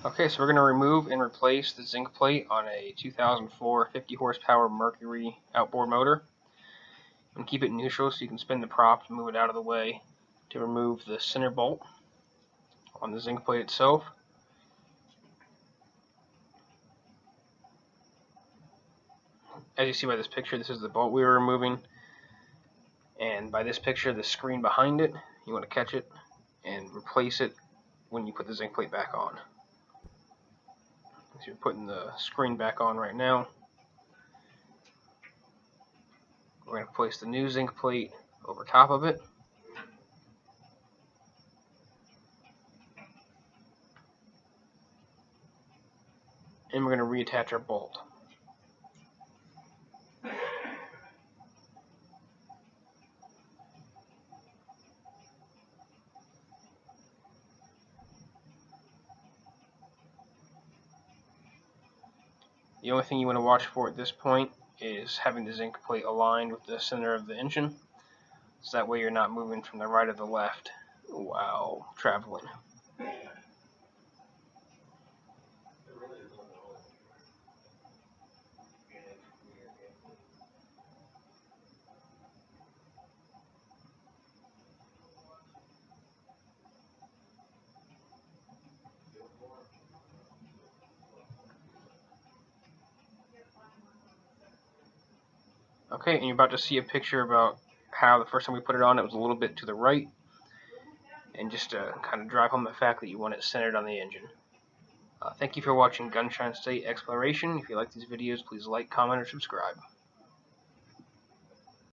Okay, so we're going to remove and replace the zinc plate on a 2004 50 horsepower Mercury outboard motor. And keep it neutral so you can spin the prop and move it out of the way to remove the center bolt on the zinc plate itself. As you see by this picture, this is the bolt we were removing. And by this picture, the screen behind it, you want to catch it and replace it when you put the zinc plate back on. So you're putting the screen back on right now. We're going to place the new zinc plate over top of it. And we're going to reattach our bolt. The only thing you want to watch for at this point is having the zinc plate aligned with the center of the engine, so that way you're not moving from the right or the left while traveling. Okay, and you're about to see a picture about how the first time we put it on, it was a little bit to the right, and just to kind of drive home the fact that you want it centered on the engine. Thank you for watching Gunshine State Exploration. If you like these videos, please like, comment, or subscribe.